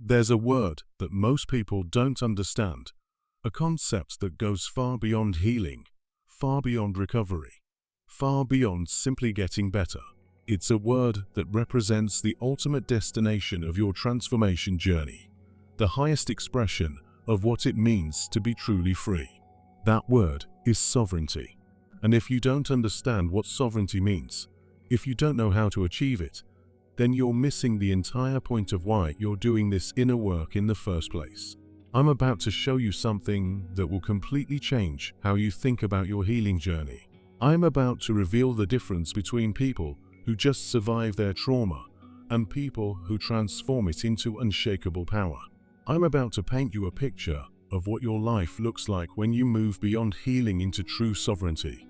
There's a word that most people don't understand, a concept that goes far beyond healing, far beyond recovery, far beyond simply getting better. It's a word that represents the ultimate destination of your transformation journey, the highest expression of what it means to be truly free. That word is sovereignty. And if you don't understand what sovereignty means, if you don't know how to achieve it, then you're missing the entire point of why you're doing this inner work in the first place. I'm about to show you something that will completely change how you think about your healing journey. I'm about to reveal the difference between people who just survive their trauma and people who transform it into unshakable power. I'm about to paint you a picture of what your life looks like when you move beyond healing into true sovereignty,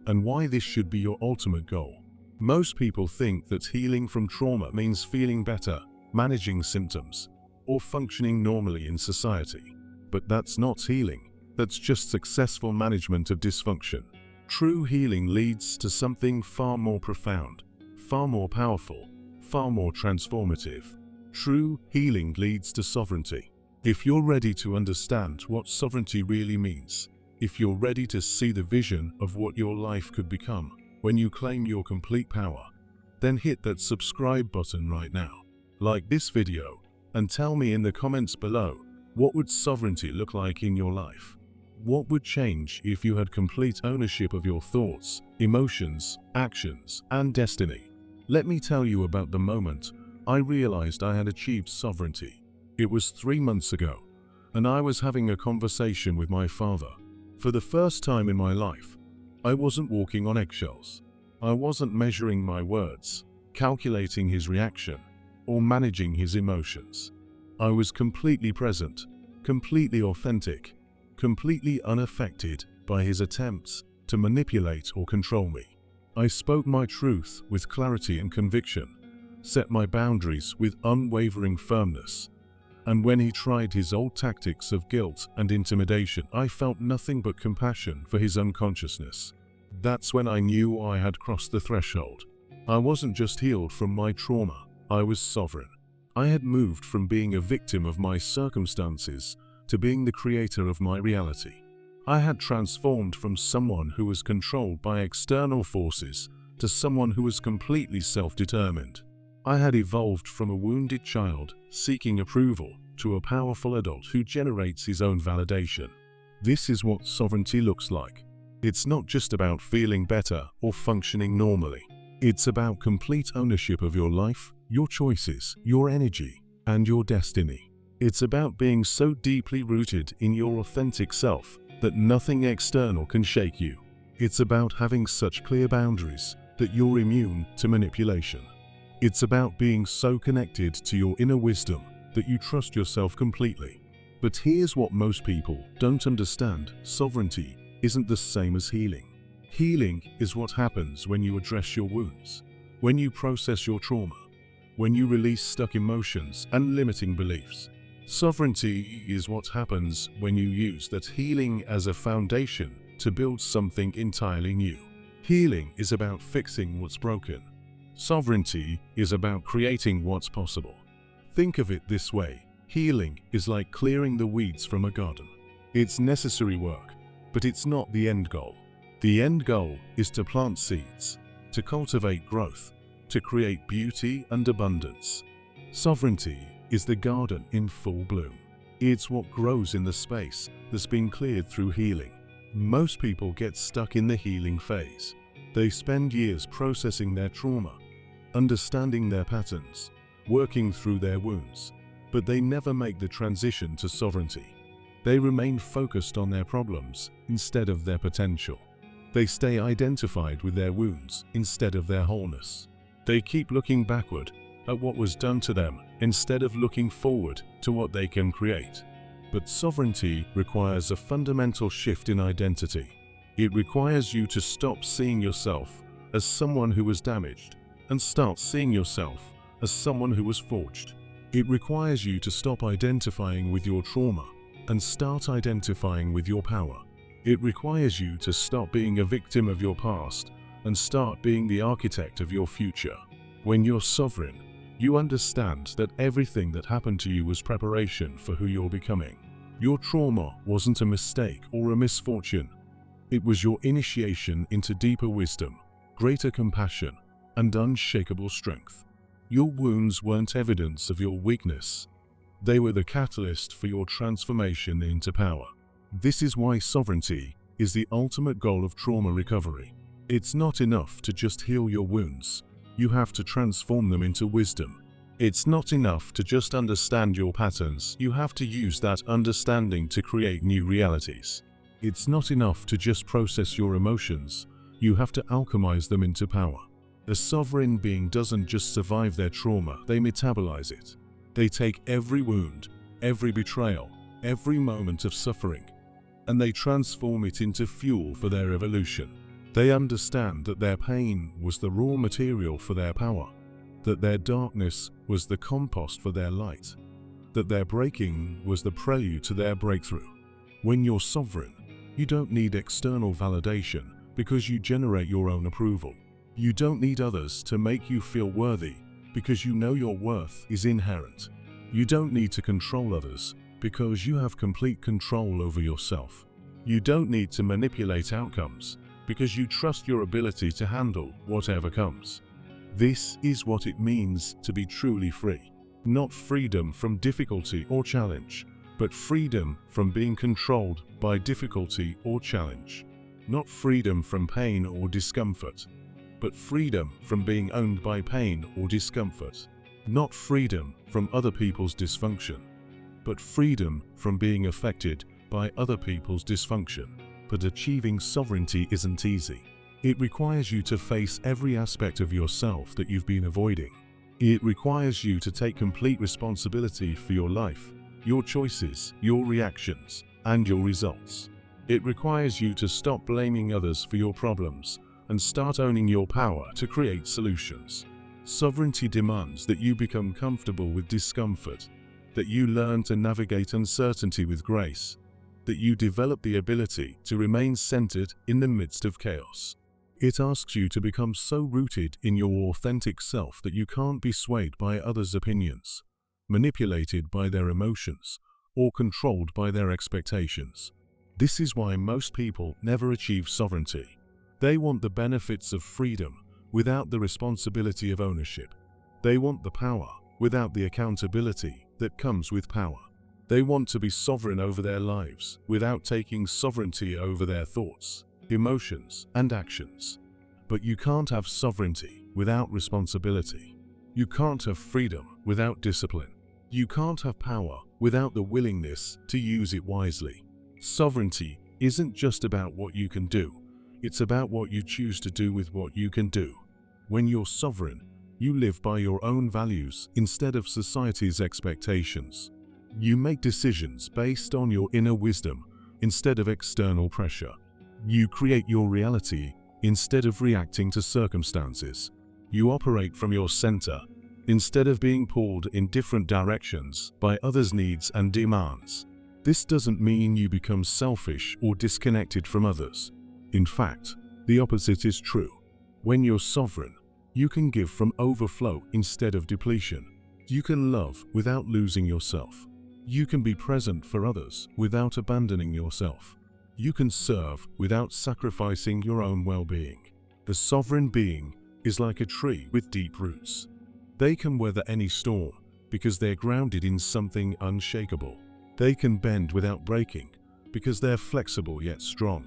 and why this should be your ultimate goal. Most people think that healing from trauma means feeling better, managing symptoms, or functioning normally in society. But that's not healing. That's just successful management of dysfunction. True healing leads to something far more profound, far more powerful, far more transformative. True healing leads to sovereignty. If you're ready to understand what sovereignty really means, if you're ready to see the vision of what your life could become when you claim your complete power, then hit that subscribe button right now. Like this video and tell me in the comments below, what would sovereignty look like in your life? What would change if you had complete ownership of your thoughts, emotions, actions, and destiny? Let me tell you about the moment I realized I had achieved sovereignty. It was 3 months ago, and I was having a conversation with my father. For the first time in my life, I wasn't walking on eggshells. I wasn't measuring my words, calculating his reaction, or managing his emotions. I was completely present, completely authentic, completely unaffected by his attempts to manipulate or control me. I spoke my truth with clarity and conviction, set my boundaries with unwavering firmness, and when he tried his old tactics of guilt and intimidation, I felt nothing but compassion for his unconsciousness. That's when I knew I had crossed the threshold. I wasn't just healed from my trauma, I was sovereign. I had moved from being a victim of my circumstances to being the creator of my reality. I had transformed from someone who was controlled by external forces to someone who was completely self-determined. I had evolved from a wounded child seeking approval to a powerful adult who generates his own validation. This is what sovereignty looks like. It's not just about feeling better or functioning normally. It's about complete ownership of your life, your choices, your energy, and your destiny. It's about being so deeply rooted in your authentic self that nothing external can shake you. It's about having such clear boundaries that you're immune to manipulation. It's about being so connected to your inner wisdom that you trust yourself completely. But here's what most people don't understand. Sovereignty isn't the same as healing. Healing is what happens when you address your wounds, when you process your trauma, when you release stuck emotions and limiting beliefs. Sovereignty is what happens when you use that healing as a foundation to build something entirely new. Healing is about fixing what's broken. Sovereignty is about creating what's possible. Think of it this way: healing is like clearing the weeds from a garden. It's necessary work, but it's not the end goal. The end goal is to plant seeds, to cultivate growth, to create beauty and abundance. Sovereignty is the garden in full bloom. It's what grows in the space that's been cleared through healing. Most people get stuck in the healing phase. They spend years processing their trauma, understanding their patterns, working through their wounds, but they never make the transition to sovereignty. They remain focused on their problems instead of their potential. They stay identified with their wounds instead of their wholeness. They keep looking backward at what was done to them instead of looking forward to what they can create. But sovereignty requires a fundamental shift in identity. It requires you to stop seeing yourself as someone who was damaged and start seeing yourself as someone who was forged. It requires you to stop identifying with your trauma and start identifying with your power. It requires you to stop being a victim of your past and start being the architect of your future. When you're sovereign, You understand that everything that happened to you was preparation for who you're becoming. Your trauma wasn't a mistake or a misfortune. It was your initiation into deeper wisdom, greater compassion, and unshakable strength. Your wounds weren't evidence of your weakness. They were the catalyst for your transformation into power. This is why sovereignty is the ultimate goal of trauma recovery. It's not enough to just heal your wounds. You have to transform them into wisdom. It's not enough to just understand your patterns. You have to use that understanding to create new realities. It's not enough to just process your emotions. You have to alchemize them into power. A sovereign being doesn't just survive their trauma, they metabolize it. They take every wound, every betrayal, every moment of suffering, and they transform it into fuel for their evolution. They understand that their pain was the raw material for their power, that their darkness was the compost for their light, that their breaking was the prelude to their breakthrough. When you're sovereign, you don't need external validation because you generate your own approval. You don't need others to make you feel worthy because you know your worth is inherent. You don't need to control others because you have complete control over yourself. You don't need to manipulate outcomes because you trust your ability to handle whatever comes. This is what it means to be truly free. Not freedom from difficulty or challenge, but freedom from being controlled by difficulty or challenge. Not freedom from pain or discomfort, but freedom from being owned by pain or discomfort. Not freedom from other people's dysfunction, but freedom from being affected by other people's dysfunction. But achieving sovereignty isn't easy. It requires you to face every aspect of yourself that you've been avoiding. It requires you to take complete responsibility for your life, your choices, your reactions, and your results. It requires you to stop blaming others for your problems and start owning your power to create solutions. Sovereignty demands that you become comfortable with discomfort, that you learn to navigate uncertainty with grace, that you develop the ability to remain centered in the midst of chaos. It asks you to become so rooted in your authentic self that you can't be swayed by others' opinions, manipulated by their emotions, or controlled by their expectations. This is why most people never achieve sovereignty. They want the benefits of freedom without the responsibility of ownership. They want the power without the accountability that comes with power. They want to be sovereign over their lives without taking sovereignty over their thoughts, emotions, and actions. But you can't have sovereignty without responsibility. You can't have freedom without discipline. You can't have power without the willingness to use it wisely. Sovereignty isn't just about what you can do. It's about what you choose to do with what you can do. When you're sovereign, you live by your own values instead of society's expectations. You make decisions based on your inner wisdom instead of external pressure. You create your reality instead of reacting to circumstances. You operate from your center instead of being pulled in different directions by others' needs and demands. This doesn't mean you become selfish or disconnected from others. In fact, the opposite is true. When you're sovereign, you can give from overflow instead of depletion. You can love without losing yourself. You can be present for others without abandoning yourself. You can serve without sacrificing your own well-being. The sovereign being is like a tree with deep roots. They can weather any storm because they're grounded in something unshakable. They can bend without breaking because they're flexible yet strong.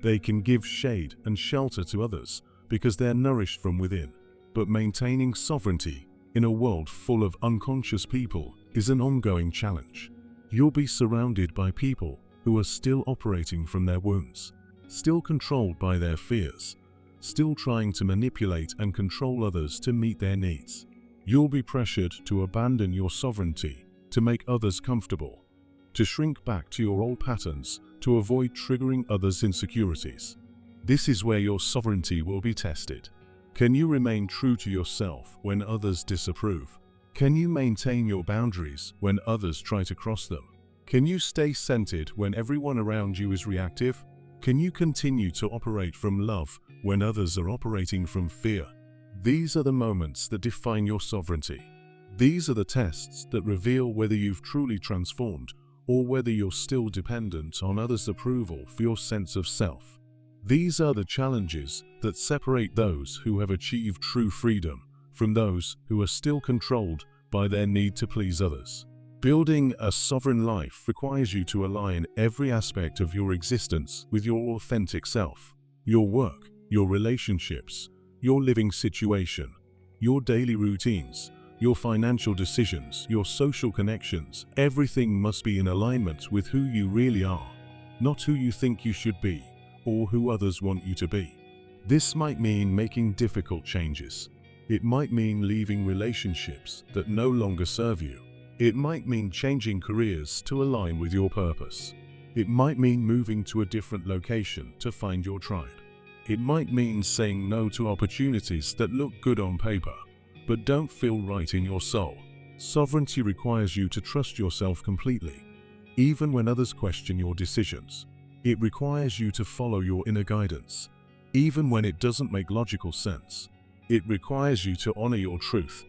They can give shade and shelter to others because they're nourished from within. But maintaining sovereignty in a world full of unconscious people is an ongoing challenge. You'll be surrounded by people who are still operating from their wounds, still controlled by their fears, still trying to manipulate and control others to meet their needs. You'll be pressured to abandon your sovereignty to make others comfortable, to shrink back to your old patterns to avoid triggering others' insecurities. This is where your sovereignty will be tested. Can you remain true to yourself when others disapprove? Can you maintain your boundaries when others try to cross them? Can you stay centered when everyone around you is reactive? Can you continue to operate from love when others are operating from fear? These are the moments that define your sovereignty. These are the tests that reveal whether you've truly transformed or whether you're still dependent on others' approval for your sense of self. These are the challenges that separate those who have achieved true freedom from those who are still controlled by their need to please others. Building a sovereign life requires you to align every aspect of your existence with your authentic self. Your work, your relationships, your living situation, your daily routines, your financial decisions, your social connections, everything must be in alignment with who you really are, not who you think you should be or who others want you to be. This might mean making difficult changes. It might mean leaving relationships that no longer serve you. It might mean changing careers to align with your purpose. It might mean moving to a different location to find your tribe. It might mean saying no to opportunities that look good on paper, but don't feel right in your soul. Sovereignty requires you to trust yourself completely, even when others question your decisions. It requires you to follow your inner guidance, even when it doesn't make logical sense. It requires you to honor your truth,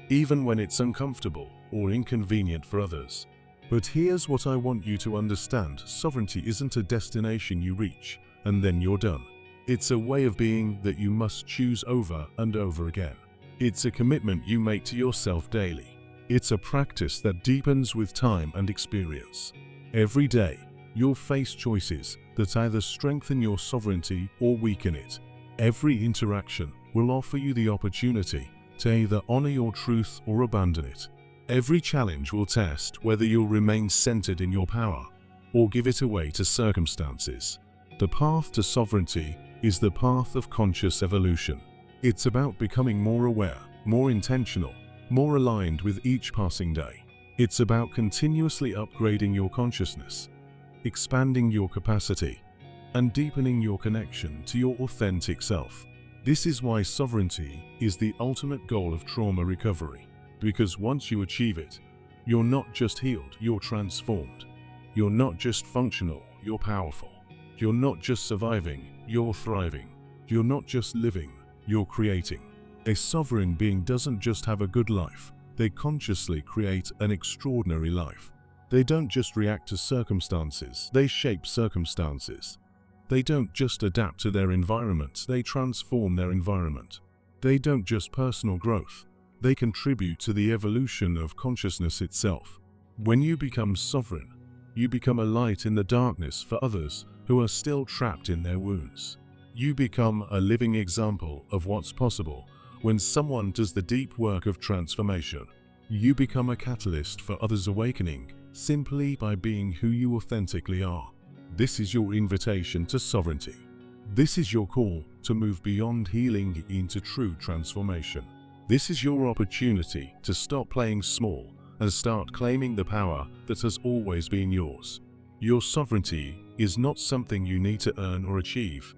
even when it's uncomfortable or inconvenient for others. But here's what I want you to understand: sovereignty isn't a destination you reach and then you're done. It's a way of being that you must choose over and over again. It's a commitment you make to yourself daily. It's a practice that deepens with time and experience. Every day, you'll face choices that either strengthen your sovereignty or weaken it. Every interaction will offer you the opportunity to either honor your truth or abandon it. Every challenge will test whether you'll remain centered in your power or give it away to circumstances. The path to sovereignty is the path of conscious evolution. It's about becoming more aware, more intentional, more aligned with each passing day. It's about continuously upgrading your consciousness, expanding your capacity, and deepening your connection to your authentic self. This is why sovereignty is the ultimate goal of trauma recovery. Because once you achieve it, you're not just healed, you're transformed. You're not just functional, you're powerful. You're not just surviving, you're thriving. You're not just living, you're creating. A sovereign being doesn't just have a good life, they consciously create an extraordinary life. They don't just react to circumstances, they shape circumstances. They don't just adapt to their environment, they transform their environment. They don't just personal growth, they contribute to the evolution of consciousness itself. When you become sovereign, you become a light in the darkness for others who are still trapped in their wounds. You become a living example of what's possible when someone does the deep work of transformation. You become a catalyst for others' awakening simply by being who you authentically are. This is your invitation to sovereignty. This is your call to move beyond healing into true transformation. This is your opportunity to stop playing small and start claiming the power that has always been yours. Your sovereignty is not something you need to earn or achieve.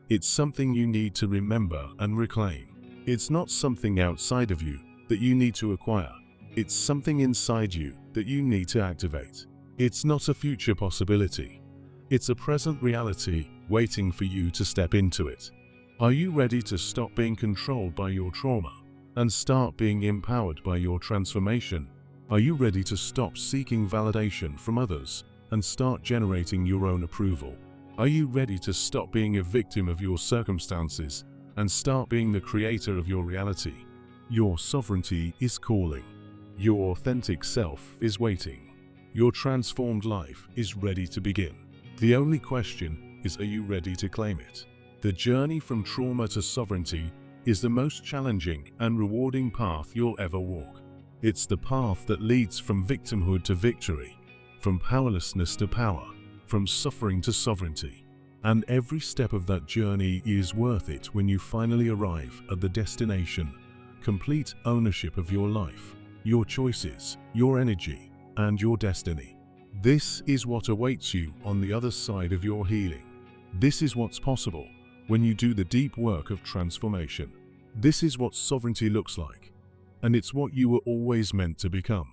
It's something you need to remember and reclaim. It's not something outside of you that you need to acquire. It's something inside you that you need to activate. It's not a future possibility. It's a present reality waiting for you to step into it. Are you ready to stop being controlled by your trauma and start being empowered by your transformation? Are you ready to stop seeking validation from others and start generating your own approval? Are you ready to stop being a victim of your circumstances and start being the creator of your reality? Your sovereignty is calling. Your authentic self is waiting. Your transformed life is ready to begin. The only question is, are you ready to claim it? The journey from trauma to sovereignty is the most challenging and rewarding path you'll ever walk. It's the path that leads from victimhood to victory, from powerlessness to power, from suffering to sovereignty. And every step of that journey is worth it when you finally arrive at the destination. Complete ownership of your life, your choices, your energy, and your destiny. This is what awaits you on the other side of your healing. This is what's possible when you do the deep work of transformation. This is what sovereignty looks like, and it's what you were always meant to become.